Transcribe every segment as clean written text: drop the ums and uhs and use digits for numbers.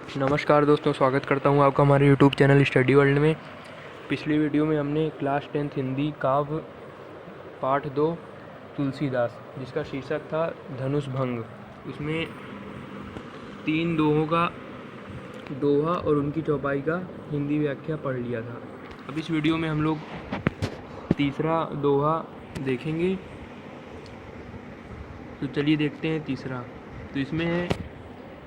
नमस्कार दोस्तों, स्वागत करता हूं आपका हमारे YouTube चैनल स्टडी वर्ल्ड में। पिछली वीडियो में हमने क्लास 10th हिंदी काव्य पाठ 2 तुलसीदास, जिसका शीर्षक था धनुष भंग, उसमें 3 दोहों का दोहा और उनकी चौपाई का हिंदी व्याख्या पढ़ लिया था। अब इस वीडियो में हम लोग तीसरा दोहा देखेंगे। तो चलिए देखते हैं तीसरा। तो इसमें है,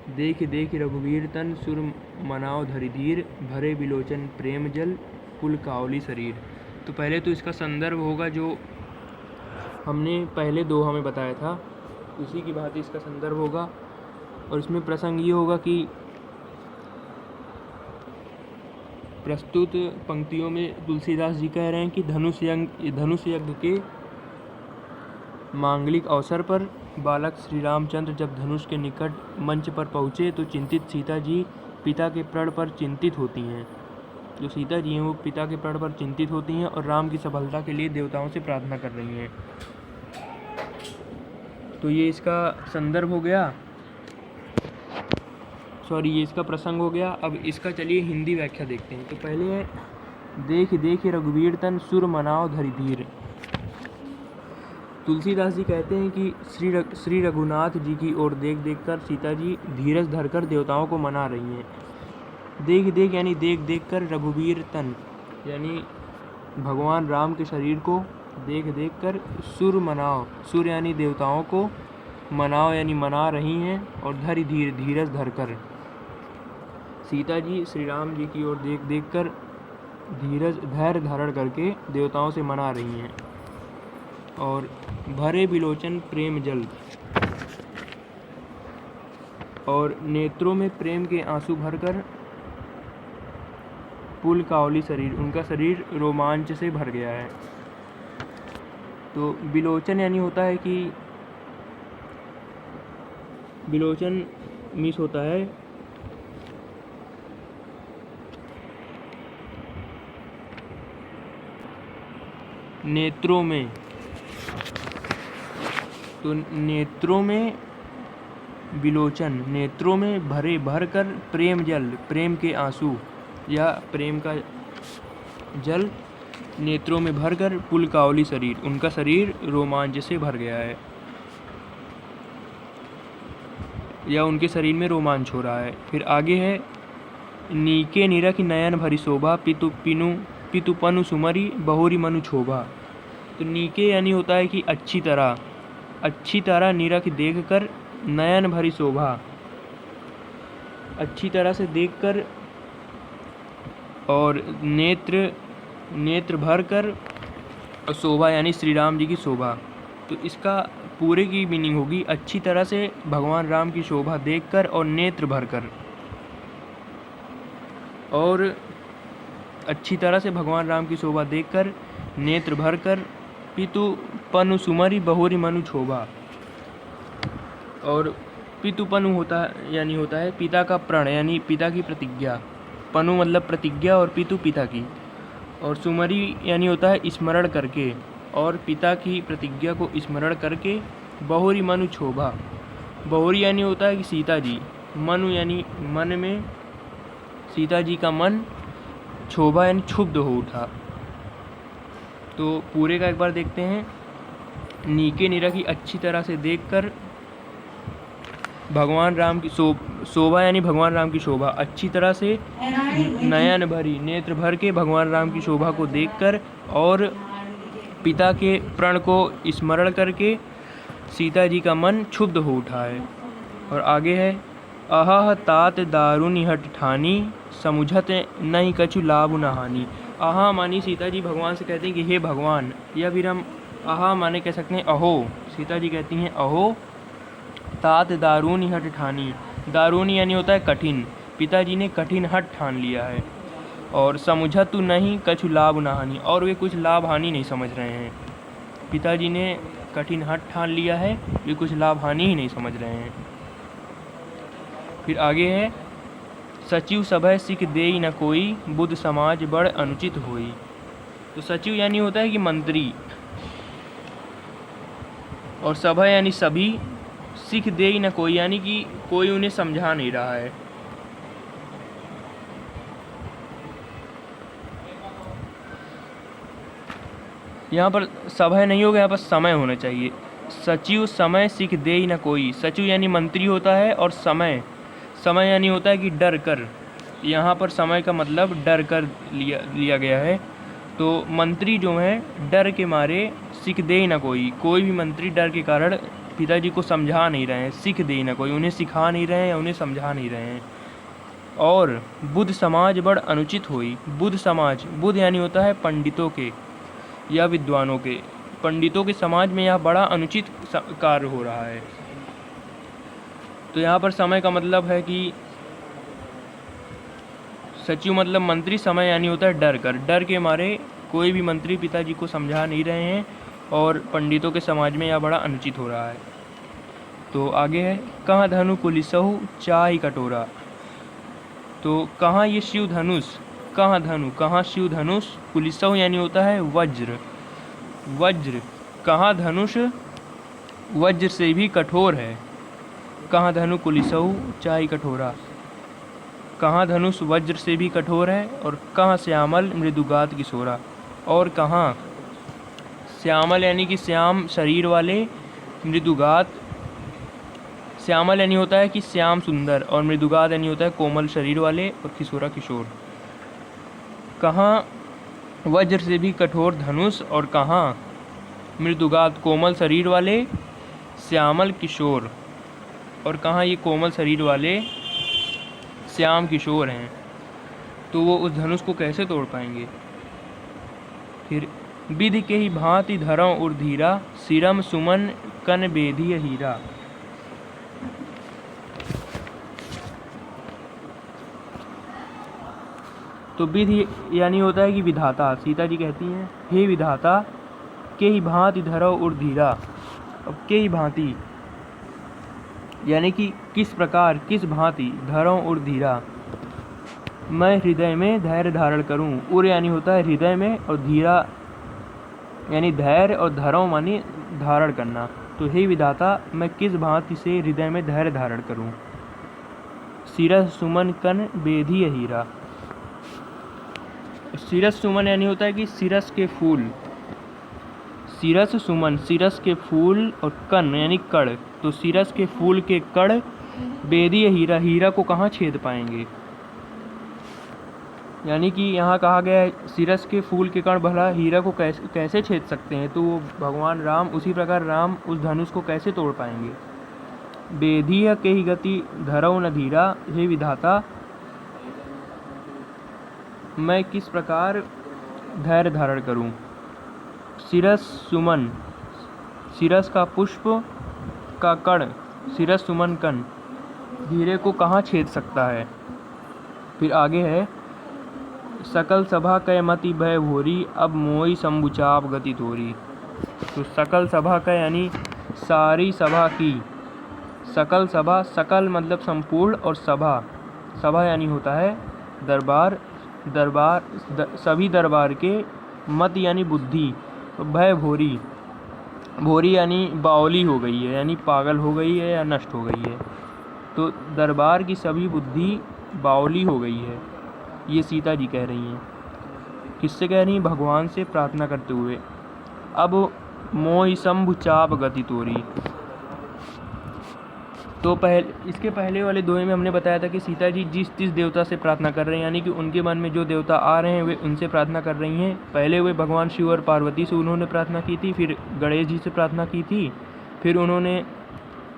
देख देख रघुवीर तन सुर मनाओ धरि धीर, भरे बिलोचन प्रेम जल पुल कावली शरीर। तो पहले तो इसका संदर्भ होगा जो हमने पहले दोहा में बताया था, उसी की भांति इसका संदर्भ होगा। और इसमें प्रसंग ये होगा कि प्रस्तुत पंक्तियों में तुलसीदास जी कह रहे हैं कि धनुष यज्ञ के मांगलिक अवसर पर बालक श्री रामचंद्र जब धनुष के निकट मंच पर पहुँचे तो चिंतित सीता जी पिता के प्रण पर चिंतित होती हैं। जो सीता जी हैं वो पिता के प्रण पर चिंतित होती हैं और राम की सफलता के लिए देवताओं से प्रार्थना कर रही हैं। तो ये इसका संदर्भ हो गया, ये इसका प्रसंग हो गया। अब इसका चलिए हिंदी व्याख्या देखते हैं। तो पहले है, देख देख रघुवीर तन सुर मनाओ धरि धीर। तुलसीदास जी कहते हैं कि श्री रघुनाथ जी की ओर देख देख कर सीता जी धीरज धरकर देवताओं को मना रही हैं। देख देख यानी देख देख कर, रघुवीर तन यानी भगवान राम के शरीर को देख देख कर, सुर मनाओ, सुर यानी देवताओं को, मनाओ यानी मना रही हैं, और धरि धीर धीरज धरकर सीता जी श्री राम जी की ओर देख देख कर धैर्य धारण करके देवताओं से मना रही हैं। और भरे बिलोचन प्रेम जल, और नेत्रों में प्रेम के आंसू भरकर पुल कावली शरीर, उनका शरीर रोमांच से भर गया है। तो बिलोचन यानी होता है कि बिलोचन मीस होता है नेत्रों में। तो नेत्रों में बिलोचन, नेत्रों में भर कर प्रेम जल, प्रेम के आंसू या प्रेम का जल नेत्रों में भरकर पुल कावली शरीर, उनका शरीर रोमांच से भर गया है या उनके शरीर में रोमांच हो रहा है। फिर आगे है, नीके निरख नयन भरी शोभा, पितु पनु सुमरी बहुरी मनु क्षोभा। तो नीके यानी होता है कि अच्छी तरह निरख देखकर, नयन भरी शोभा, अच्छी तरह से देखकर, और नेत्र भर कर, शोभा यानी श्री राम जी की शोभा। तो इसका पूरे की मीनिंग होगी, अच्छी तरह से भगवान राम की शोभा देखकर और नेत्र भरकर, और अच्छी तरह से भगवान राम की शोभा देखकर नेत्र भरकर, पितु पनु सुमरी बहुरी मनु क्षोभा। और पितु पनु होता है पिता का प्रण यानी पिता की प्रतिज्ञा, पनु मतलब प्रतिज्ञा और पितु पिता की, और सुमरी यानी होता है स्मरण करके, और पिता की प्रतिज्ञा को स्मरण करके, बहुरी मनु क्षोभा। बहुरी यानी होता है कि सीता जी, मनु यानी मन में, सीता जी का मन, क्षोभा यानी क्षुब्ध हो उठा। तो पूरे का एक बार देखते हैं। नीके निरखी अच्छी तरह से देखकर, भगवान राम की शोभा यानी भगवान राम की शोभा, अच्छी तरह से नयन भरी, नेत्र भर के भगवान राम की शोभा को देखकर, और पिता के प्रण को स्मरण करके सीता जी का मन क्षुब्ध हो उठा है। और आगे है, अहह तात दारुनि हठ ठानी, समुझत नहीं कछु लाभ न हानि। आहा मानी सीता जी भगवान से कहते हैं कि हे भगवान, या फिर हम आहा माने कह सकते हैं अहो, सीता जी कहती हैं अहो तात दारुनि हठ ठानी। दारुनि यानी होता है कठिन, पिताजी ने कठिन हठ ठान लिया है। और समुझत नहीं कछु लाभ न हानि, और वे कुछ लाभ हानि नहीं समझ रहे हैं। पिताजी ने कठिन हठ ठान लिया है, वे कुछ लाभ हानि ही नहीं समझ रहे हैं। फिर आगे है, सचिव सभय सिख देई न कोई, बुद्ध समाज बड़ अनुचित होई। तो सचिव यानी होता है कि मंत्री, और सभा यानी सभी, सिख देई न कोई यानी कि कोई उन्हें समझा नहीं रहा है। यहाँ पर सभय नहीं होगा, यहाँ पर समय होना चाहिए। सचिव समय सिख देई न कोई। सचिव यानी मंत्री होता है, और समय समय यानी होता है कि डर कर। यहाँ पर समय का मतलब डर कर लिया गया है। तो मंत्री जो हैं डर के मारे सिख दे न कोई, कोई भी मंत्री डर के कारण पिताजी को समझा नहीं रहे हैं। सिख दे न कोई, उन्हें सिखा नहीं रहे हैं या उन्हें समझा नहीं रहे हैं। और बुद्ध समाज बड़ अनुचित हुई। बुद्ध समाज, बुद्ध यानी होता है पंडितों के या विद्वानों के, पंडितों के समाज में यह बड़ा अनुचित कार्य हो रहा है। तो यहाँ पर समय का मतलब है कि सचिव मतलब मंत्री, समय यानी होता है डर कर। डर के मारे कोई भी मंत्री पिताजी को समझा नहीं रहे हैं, और पंडितों के समाज में यह बड़ा अनुचित हो रहा है। तो आगे है, कहाँ धनु कुलिसहु चाहि कटोरा। तो कहाँ ये शिव धनुष, कहाँ धनु, कहाँ शिव धनुष, कुलिसहु यानी होता है वज्र। वज्र, कहाँ धनुष वज्र से भी कठोर है। कहाँ धनु कुलिसहु चाहि कठोरा, कहाँ धनुष वज्र से भी कठोर है। और कहाँ श्यामल मृदुगात किशोरा, और कहाँ श्यामल यानी कि श्याम शरीर वाले, मृदुगात, श्यामल यानी होता है कि श्याम सुंदर, और मृदुगात यानी होता है कोमल शरीर वाले, और किशोरा किशोर। कहाँ वज्र से भी कठोर धनुष, और कहाँ मृदुगात कोमल शरीर वाले श्यामल किशोर, और कहाँ ये कोमल शरीर वाले श्याम किशोर हैं। तो वो उस धनुष को कैसे तोड़ पाएंगे। फिर विधि के ही भांति धरौ उर धीरा, सिरम सुमन कन बेधिय हीरा। तो विधि यानी होता है कि विधाता। सीता जी कहती हैं, हे विधाता, के ही भांति धरौ उर धीरा। अब के ही भांति यानी कि किस प्रकार, किस भांति, धरौ उर धीरा, मैं हृदय में धैर्य धारण करूं। उर यानी होता है हृदय में, और धीरा यानी धैर्य, और धरौ मानी धारण करना। तो हे विधाता, मैं किस भांति से हृदय में धैर्य धारण करूं। सिरस सुमन कन बेधिय हीरा। सिरस सुमन यानी होता है कि सिरस के फूल, सिरस सुमन, सिरस के फूल, और कन यानी कड़। तो सिरस के फूल के कड़, बेधिय हीरा, हीरा को कहाँ छेद पाएंगे। यानी कि यहाँ कहा गया है सिरस के फूल के कण भला हीरा को कैसे छेद सकते हैं। तो वो भगवान राम, उसी प्रकार राम उस धनुष को कैसे तोड़ पाएंगे। बेधिय के ही गति धरौ न धीरा, हे विधाता, मैं किस प्रकार धैर्य धारण करूं। सिरस सुमन, सिरस का पुष्प का कण, सिरस सुमन कण, धीरे को कहाँ छेद सकता है। फिर आगे है, सकल सभा कै मति भय भोरी, अब मोई संबुचाप गति तोरी। तो सकल सभा का यानी सारी सभा की, सकल सभा, सकल मतलब संपूर्ण, और सभा, सभा यानी होता है दरबार, दरबार सभी दरबार के, मत यानी बुद्धि, भय भोरी, भोरी यानी बावली हो गई है, यानी पागल हो गई है या नष्ट हो गई है। तो दरबार की सभी बुद्धि बावली हो गई है, ये सीता जी कह रही हैं। किससे कह रही हैं, भगवान से प्रार्थना करते हुए। अब मोहि शंभु चाप गति तोरी। तो इसके पहले वाले दोहे में हमने बताया था कि सीता जी जिस देवता से प्रार्थना कर रहे हैं, यानी कि उनके मन में जो देवता आ रहे हैं वे उनसे प्रार्थना कर रही हैं। पहले वे भगवान शिव और पार्वती से उन्होंने प्रार्थना की थी, फिर गणेश जी से प्रार्थना की थी, फिर उन्होंने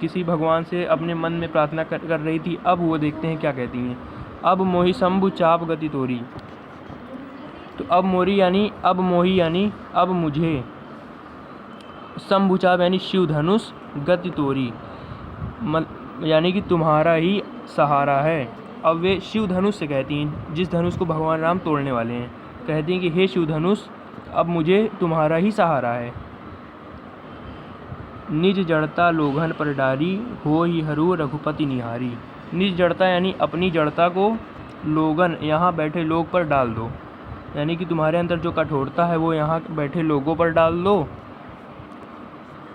किसी भगवान से अपने मन में प्रार्थना कर रही थी। अब वो देखते हैं क्या कहती हैं। अब मोहि शंभु चाप गति तोरी। तो अब मोरी यानी अब मोही यानी अब मुझे, शंभु चाप यानी शिव धनुष, गति तोरी यानी कि तुम्हारा ही सहारा है। अब वे शिव धनुष से कहती हैं, जिस धनुष को भगवान राम तोड़ने वाले हैं, कहती हैं कि हे शिव धनुष, अब मुझे तुम्हारा ही सहारा है। निज जड़ता लोघन पर डारी, हो ही हरू रघुपति निहारी। निज जड़ता यानी अपनी जड़ता को लोगन, यहाँ बैठे लोग पर डाल दो, यानी कि तुम्हारे अंदर जो कठोरता है वो यहाँ बैठे लोगों पर डाल दो।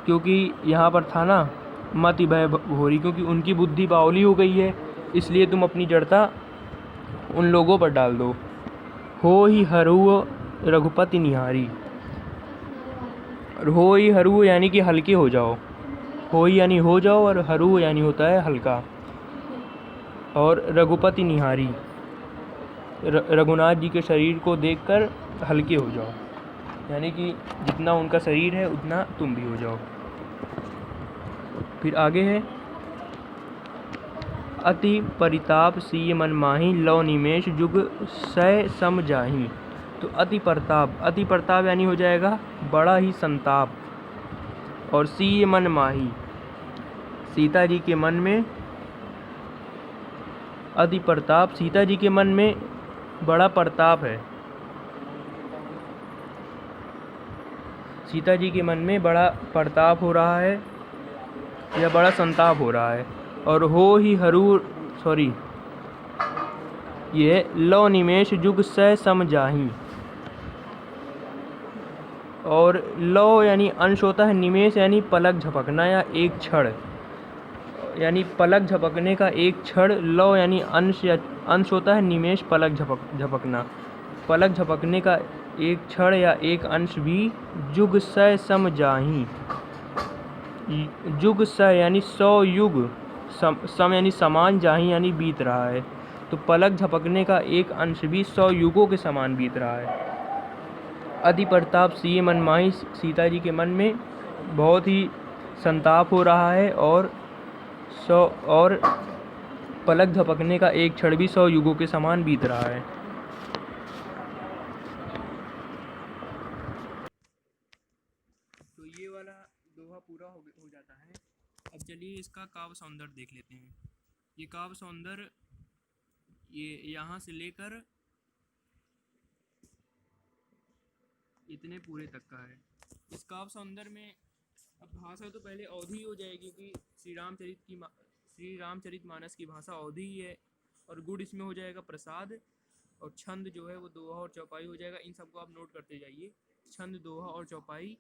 क्योंकि यहाँ पर था ना मति भय भोरी, क्योंकि उनकी बुद्धि बावली हो गई है, इसलिए तुम अपनी जड़ता उन लोगों पर डाल दो। हो ही हरू रघुपति निहारी। और होई हरू यानी कि हल्के हो जाओ, होई यानी हो जाओ और हरू यानी होता है हल्का। और रघुपति निहारी, रघुनाथ जी के शरीर को देखकर हल्के हो जाओ, यानी कि जितना उनका शरीर है उतना तुम भी हो जाओ। फिर आगे है अति परिताप सीय मन माही, लौ निमेष जुग सय सम जाही। तो अति प्रताप यानी हो जाएगा बड़ा ही संताप। और सीय मन माही, सीता जी के मन में अति प्रताप, सीता जी के मन में बड़ा प्रताप है, सीता जी के मन में बड़ा प्रताप हो रहा है या बड़ा संताप हो रहा है। और हो ही हरू सॉरी ये लौ निमेष जुग सय सम जाही। और लौ यानी अंश होता है, निमेष यानी पलक झपकना या एक क्षण, यानी पलक झपकने का एक क्षण। लौ यानी अंश या अंश होता है, निमेष पलक झपकना, पलक झपकने का एक क्षण या एक अंश भी। जुग सय सम जाही, जुग सय यानी 100 युग, सम यानी समान, जाही यानी बीत रहा है। तो पलक झपकने का एक अंश भी 100 युगों के समान बीत रहा है। अति प्रताप सीय मन माही, सीता जी के मन में बहुत ही संताप हो रहा है और पलक झपकने का एक क्षण भी 100 युगों के समान बीत रहा है। तो ये वाला दोहा पूरा हो जाता है। अब चलिए इसका काव्य सौंदर्य देख लेते हैं। ये काव्य सौंदर्य ये यहाँ से लेकर इतने पूरे तक का है। इस काव्य सौंदर्य में अब भाषा तो पहले अवधी हो जाएगी, क्योंकि श्री रामचरितमानस की भाषा अवधी ही है। और गुण इसमें हो जाएगा प्रसाद। और छंद जो है वो दोहा और चौपाई हो जाएगा। इन सबको आप नोट करते जाइए, छंद, दोहा और चौपाई।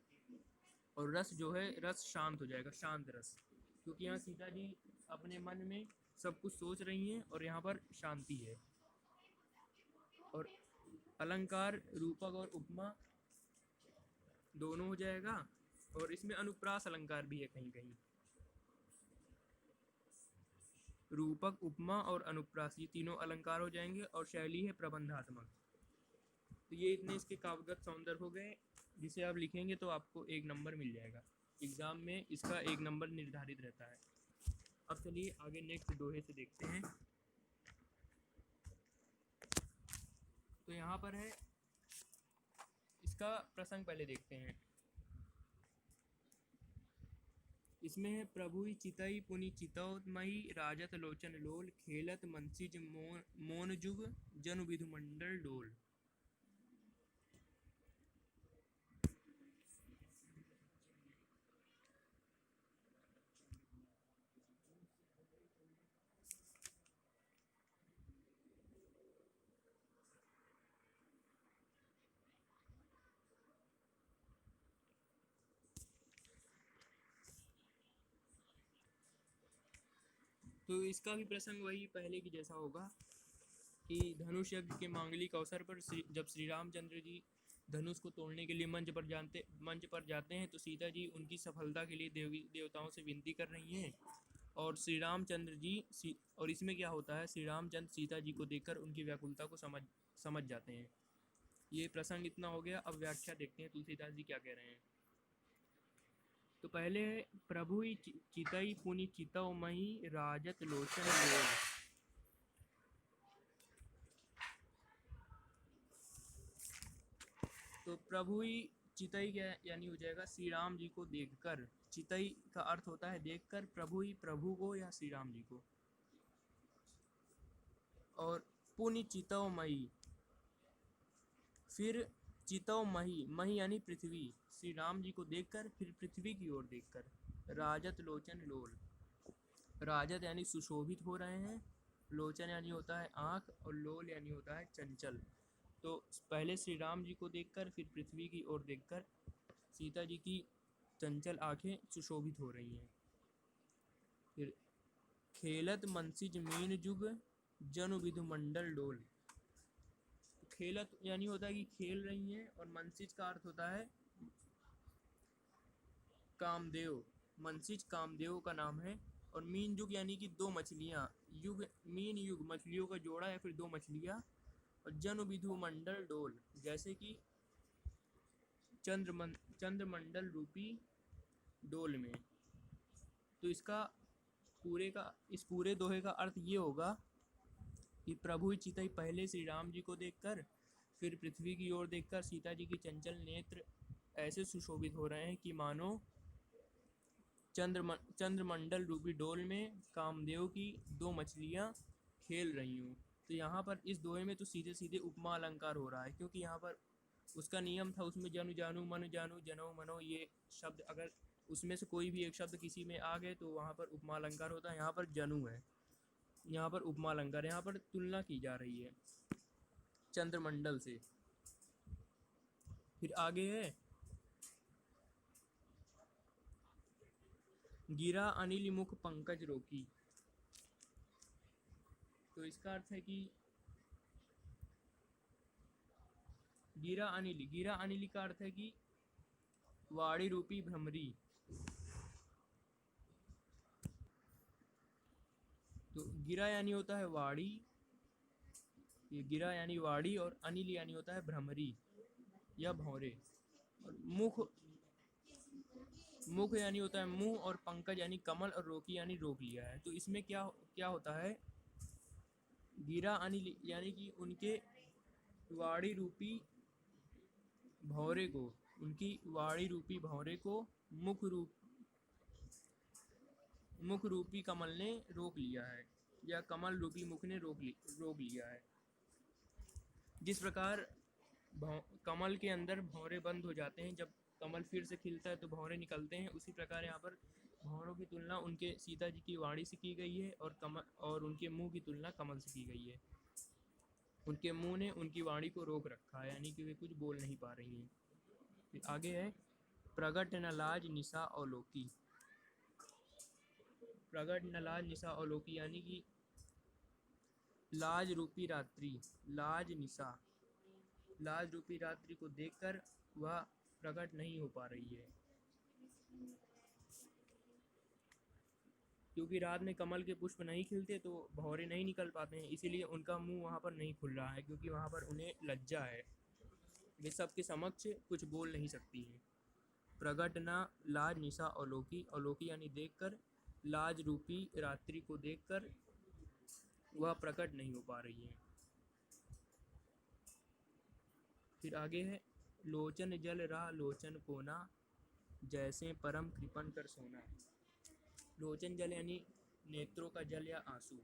और रस जो है, रस शांत हो जाएगा, शांत रस, क्योंकि यहाँ सीता जी अपने मन में सब कुछ सोच रही हैं और यहाँ पर शांति है। और अलंकार, रूपक और उपमा दोनों हो जाएगा। और इसमें अनुप्रास अलंकार भी है कहीं कहीं। रूपक, उपमा और अनुप्रास, ये तीनों अलंकार हो जाएंगे। और शैली है प्रबंधात्मक। तो ये इतने इसके काव्यगत सौंदर्य हो गए, जिसे आप लिखेंगे तो आपको 1 नंबर मिल जाएगा। एग्जाम में इसका 1 नंबर निर्धारित रहता है। अब चलिए आगे नेक्स्ट दोहे से देखते हैं। तो यहाँ पर है, इसका प्रसंग पहले देखते हैं। इसमें है प्रभुई चितई पुनि चितौमयी, राजत लोचन लोल, खेलत मनसिज मोन जुग, जनु विधु मंडल डोल। तो इसका भी प्रसंग वही पहले की जैसा होगा कि धनुष यज्ञ के मांगलिक अवसर पर जब श्री रामचंद्र जी धनुष को तोड़ने के लिए मंच पर जाते हैं, तो सीता जी उनकी सफलता के लिए देवी देवताओं से विनती कर रही हैं। और श्री रामचंद्र जी और इसमें क्या होता है, श्री रामचंद्र सीता जी को देखकर उनकी व्याकुलता को समझ जाते हैं। ये प्रसंग इतना हो गया। अब व्याख्या देखते हैं तुलसीदास जी क्या कह रहे हैं। तो पहले है प्रभु चितई पुनि चितौमयी, राजत लोचन लोल। तो प्रभु चितई यानी हो जाएगा श्री राम जी को देखकर। चितई का अर्थ होता है देखकर, प्रभु को या श्री राम जी को। और पुनि चितौमयी, फिर चितौमयी, मही यानी पृथ्वी, श्री राम जी को देखकर फिर पृथ्वी की ओर देखकर। राजत लोचन लोल, राजत यानी सुशोभित हो रहे हैं, लोचन यानी होता है आँख, और लोल यानी होता है चंचल। तो पहले श्री राम जी को देखकर फिर पृथ्वी की ओर देखकर सीता जी की चंचल आँखें सुशोभित हो रही हैं। फिर खेलत मनसिज मीन जुग, जनु विधु मंडल डोल। खेलत यानी होता है कि खेल रही हैं, और मनसिज का अर्थ होता है कामदेव, मनसिज कामदेव का नाम है। और मीन युग यानी कि दो मछलियाँ, युग मीन युग मछलियों का जोड़ा या फिर दो मछलियाँ। और जन विधु मंडल डोल, जैसे कि चंद्रमंडल रूपी डोल में। तो इस पूरे दोहे का अर्थ ये होगा कि प्रभु चितई पहले श्री राम जी को देखकर, फिर पृथ्वी की ओर देखकर सीता जी की चंचल नेत्र ऐसे सुशोभित हो रहे हैं कि मानो चंद्रमंडल रूपी डोल में कामदेव की दो मछलियाँ खेल रही हूँ। तो यहाँ पर इस दोहे में तो सीधे सीधे उपमा अलंकार हो रहा है, क्योंकि यहाँ पर उसका नियम था, उसमें जनु जानू मन जानू जनो मनो, ये शब्द अगर उसमें से कोई भी एक शब्द किसी में आ गए तो वहाँ पर उपमा अलंकार होता है। यहाँ पर जनु है, यहाँ पर उपमा अलंकार, यहाँ पर तुलना की जा रही है चंद्रमंडल से। फिर आगे है गिरा अनिल मुख पंकज रोकी। तो इसका अर्थ है कि गिरा अनिल का अर्थ है कि वाड़ी रूपी भ्रमरी। तो गिरा यानी होता है वाड़ी, ये गिरा यानी वाड़ी, और अनिल यानी होता है भ्रमरी या भौरे। और मुख यानी होता है मुंह, और पंकज यानी कमल, और रोकी यानी रोक लिया है। तो इसमें क्या क्या होता है, गिरा अनिल यानी कि उनके वाड़ी रूपी भौरे को, उनकी वाड़ी रूपी भौरे को मुख रूपी कमल ने रोक लिया है, या कमल रूपी मुख ने रोक लिया है। जिस प्रकार कमल के अंदर भौरे बंद हो जाते हैं, जब कमल फिर से खिलता है तो भौरे निकलते हैं, उसी प्रकार यहाँ पर भौरों की तुलना उनके सीता जी की वाणी से की गई है, और उनके मुंह की तुलना कमल से की गई है। उनके मुंह ने उनकी वाणी को रोक रखा है, यानी कि वे कुछ बोल नहीं पा रही हैं। फिर आगे है प्रगट न लाज निशा अवलोकी। प्रगट न लाज निशा अवलोकी यानी कि लाज रूपी रात्रि, लाज रूपी रात्रि को देखकर वह प्रकट नहीं हो पा रही है, क्योंकि रात में कमल के पुष्प नहीं खिलते तो भौरे नहीं निकल पाते हैं, इसीलिए उनका मुंह वहाँ पर नहीं खुल रहा है, क्योंकि वहाँ पर उन्हें लज्जा है, वे सबके समक्ष कुछ बोल नहीं सकती हैं। प्रगट न लाज निशा अवलोकी यानी देखकर, लाज रूपी रात्रि को देखकर वह प्रकट नहीं हो पा रही है। फिर आगे है लोचन जल रहा लोचन कोना, जैसे परम कृपन कर सोना। लोचन जल यानी नेत्रों का जल या आंसू,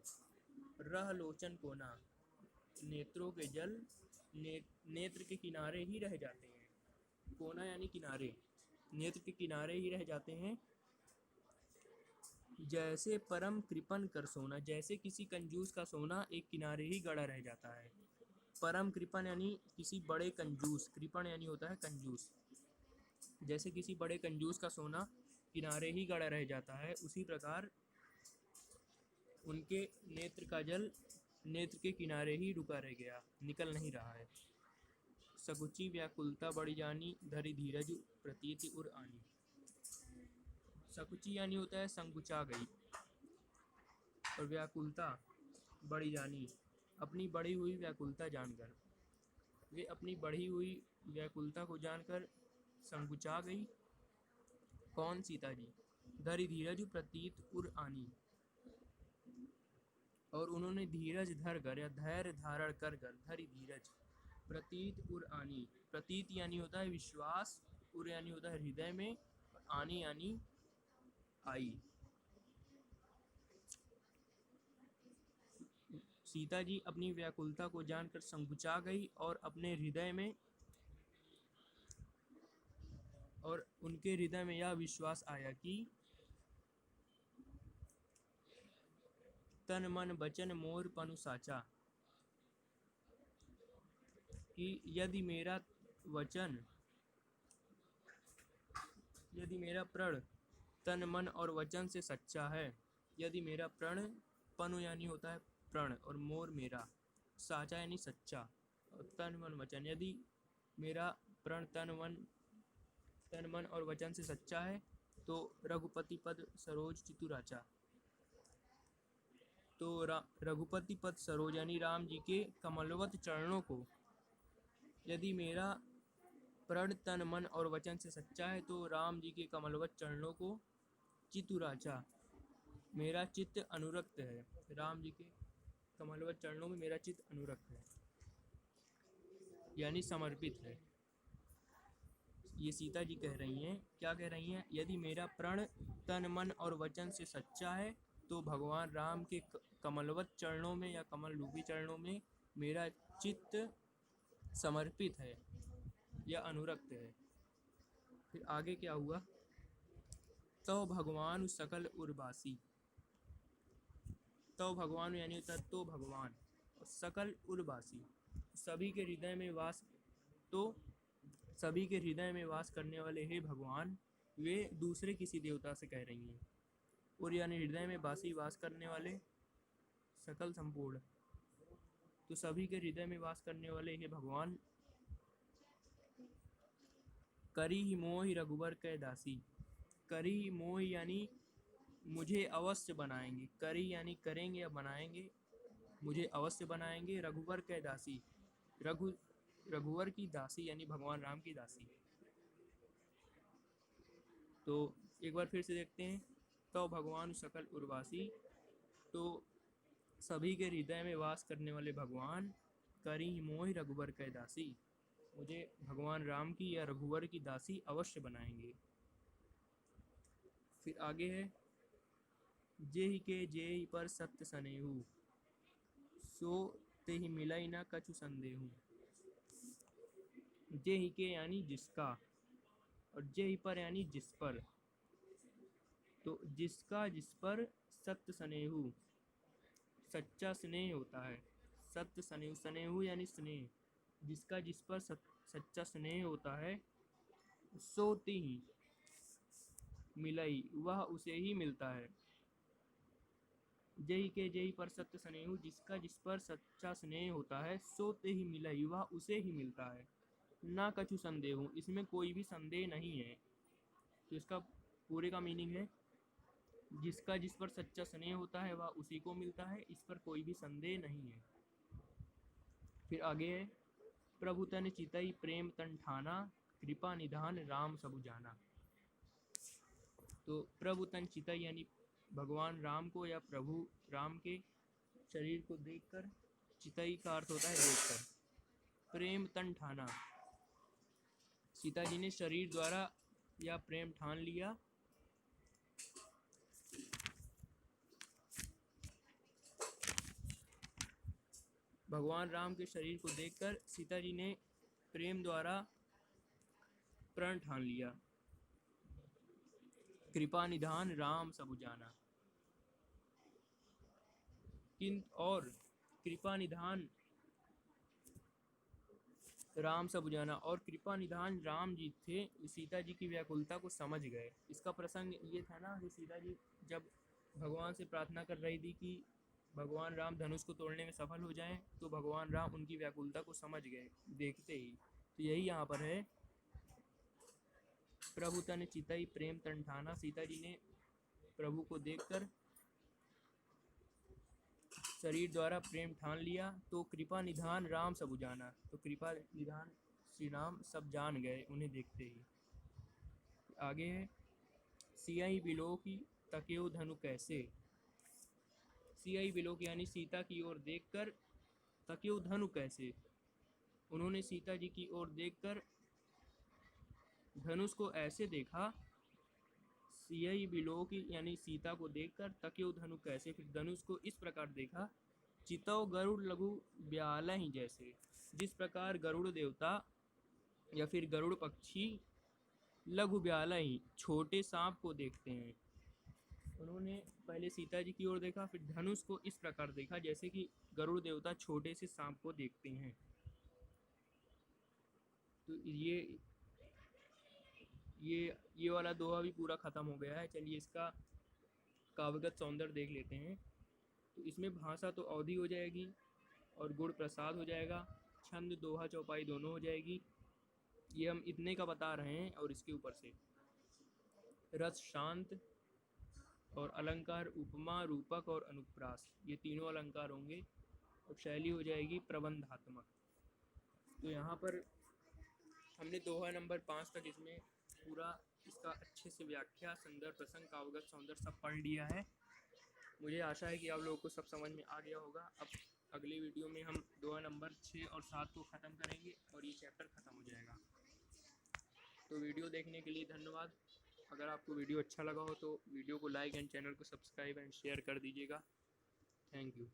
रह लोचन कोना, नेत्रों के जल नेत्र के किनारे ही रह जाते हैं। कोना यानी किनारे, नेत्र के किनारे ही रह जाते हैं। जैसे परम कृपन कर सोना, जैसे किसी कंजूस का सोना एक किनारे ही गड़ा रह जाता है। परम कृपन यानी किसी बड़े कंजूस, कृपण यानी होता है कंजूस, जैसे किसी बड़े कंजूस का सोना किनारे ही गड़ा रह जाता है, उसी प्रकार उनके नेत्र का जल नेत्र के किनारे ही रुका रह गया, निकल नहीं रहा है। सकुची व्याकुलता बढ़ी जानी, धरी धीरज प्रतीति उर आनी। सकुची यानी होता है संकुचा गई, और व्याकुलता बढ़ी जानी, अपनी बढ़ी हुई व्याकुलता जानकर, वे अपनी बढ़ी हुई व्याकुलता को जानकर संकुचा गई। कौन? सीता जी। धरी धीरज प्रतीत उर आनी, और उन्होंने धीरज धर कर या धैर्य धारण कर धरी धीरज प्रतीत उर आनी। प्रतीत यानी होता है विश्वास, उर यानी होता है हृदय में, आनी यानी आई। सीता जी अपनी व्याकुलता को जानकर संकुचा गई, और अपने हृदय में, और उनके हृदय में यह विश्वास आया कि तन मन वचन मोर पनु साचा, कि यदि मेरा प्रण तन मन और वचन से सच्चा है, यदि मेरा प्रण, पनु यानी होता है प्रण, और मोर मेरा, साचा यानी सच्चा, और तन मन वचन, यदि मेरा प्रण तन मन और वचन से सच्चा है, तो रघुपति पद सरोज चितुराचा। तो रघुपति पद सरोज यानी राम जी के कमलवत चरणों को यदि मेरा प्रण तन मन और वचन से सच्चा है तो राम जी के कमलवत चरणों को चितुराचा, मेरा चित्त अनुरक्त है। राम जी के कमलवत चरणों में मेरा चित्त अनुरक्त है यानी समर्पित है। ये सीता जी कह रही हैं, क्या कह रही हैं? यदि मेरा प्रण तन मन और वचन से सच्चा है तो भगवान राम के कमलवत चरणों में या कमल रूपी चरणों में मेरा चित्त समर्पित है या अनुरक्त है। फिर आगे क्या हुआ? तो भगवान सकल उर्वासी, तो भगवान यानी होता तो भगवान, और सकल उर्वासी सभी के हृदय में वास, तो सभी के हृदय में वास करने वाले हे भगवान, वे दूसरे किसी देवता से कह रही हैं। और यानी हृदय में वास करने वाले सकल संपूर्ण, तो सभी के हृदय में वास करने वाले हे भगवान, करी ही मोहि रघुबर कै दासी। करी ही मोहि यानी मुझे अवश्य बनाएंगे, करी यानी करेंगे या बनाएंगे, मुझे अवश्य बनाएंगे, रघुबर कै दासी, रघुवर की दासी यानी भगवान राम की दासी। तो एक बार फिर से देखते हैं। तो भगवान सकल उर्वासी, तो सभी के हृदय में वास करने वाले भगवान, करी मोहि रघुबर कै दासी, मुझे भगवान राम की या रघुवर की दासी अवश्य बनाएंगे। फिर आगे है, जेहि के जेहि पर सत्य सनेहु, सो तेहि मिलई न कछु संदेहु। जेहि के यानी जिसका, और जेहि पर यानी जिस पर, तो जिसका जिस पर सत्य स्नेहु, सच्चा स्नेह होता है। सत्य स्नेहु, स्नेहु यानी स्नेह, जिसका जिस पर सच्चा स्नेह होता है, सोती ही मिलई, वह उसे ही मिलता है। जय के जय पर सत्य स्नेहु, जिसका जिस पर सच्चा स्नेह होता है, सोते ही मिलई, वह उसे ही मिलता है। ना कछु संदेह, इसमें कोई भी संदेह नहीं है। तो इसका पूरे का मीनिंग है, जिसका जिस पर सच्चा स्नेह होता है वह उसी को मिलता है, इस पर कोई भी संदेह नहीं है। फिर आगे है, प्रभु तन चितई प्रेम तन ठाना, कृपा निधान राम सबु जाना। तो प्रभु तन चितई यानी भगवान राम को या प्रभु राम के शरीर को देखकर, चितई का अर्थ होता है देखकर, प्रेम तन ठाना, सीता जी ने शरीर द्वारा या प्रेम ठान लिया। भगवान राम के शरीर को देखकर सीता जी ने प्रेम द्वारा प्रण ठान लिया। कृपा निधान राम सबु जाना, और कृपा निधान राम सबु जाना, और कृपा निधान राम जी थे, सीता जी की व्याकुलता को समझ गए। इसका प्रसंग ये था ना कि सीता जी जब भगवान से प्रार्थना कर रही थी कि भगवान राम धनुष को तोड़ने में सफल हो जाएं, तो भगवान राम उनकी व्याकुलता को समझ गए देखते ही। तो यही यहाँ पर है, प्रभु तन चितई प्रेम तन ठाना, सीता जी ने प्रभु को देखकर शरीर द्वारा प्रेम ठान लिया। तो कृपा निधान राम सबु जाना, तो कृपा निधान श्री राम सब जान गए उन्हें देखते ही। आगे है, सियाई बिलो की तकेउ धनु कैसे। सियाई बिलो की यानी सीता की ओर देखकर, तकेउ धनु कैसे, उन्होंने सीता जी की ओर देखकर धनुष को ऐसे देखा। सियाई बिलो की यानी सीता को देखकर, तकेउ धनु कैसे, फिर धनुष को इस प्रकार देखा, चितौ गरुड़ लघु ब्याल ही जैसे, जिस प्रकार गरुड़ देवता या फिर गरुड़ पक्षी लघु ब्याल ही छोटे सांप को देखते हैं। उन्होंने पहले सीता जी की ओर देखा, फिर धनुष को इस प्रकार देखा जैसे कि गरुड़ देवता छोटे से सांप को देखते हैं। तो ये वाला दोहा भी पूरा खत्म हो गया है। चलिए इसका काव्यगत सौंदर्य देख लेते हैं। तो इसमें भाषा तो अवधि हो जाएगी और गुण प्रसाद हो जाएगा, छंद दोहा चौपाई दोनों हो जाएगी। ये हम इतने का बता रहे हैं। और इसके ऊपर से रस शांत और अलंकार उपमा, रूपक और अनुप्रास, ये तीनों अलंकार होंगे। और शैली हो जाएगी प्रबंधात्मक। तो यहाँ पर हमने दोहा नंबर 5 तक इसमें पूरा इसका अच्छे से व्याख्या, संदर्भ, प्रसंग, काव्यगत सौंदर्य सब पढ़ लिया है। मुझे आशा है कि आप लोगों को सब समझ में आ गया होगा। अब अगले वीडियो में हम दोहा नंबर 6 और 7 को ख़त्म करेंगे और ये चैप्टर ख़त्म हो जाएगा। तो वीडियो देखने के लिए धन्यवाद। अगर आपको वीडियो अच्छा लगा हो तो वीडियो को लाइक एंड चैनल को सब्सक्राइब एंड शेयर कर दीजिएगा। Thank you.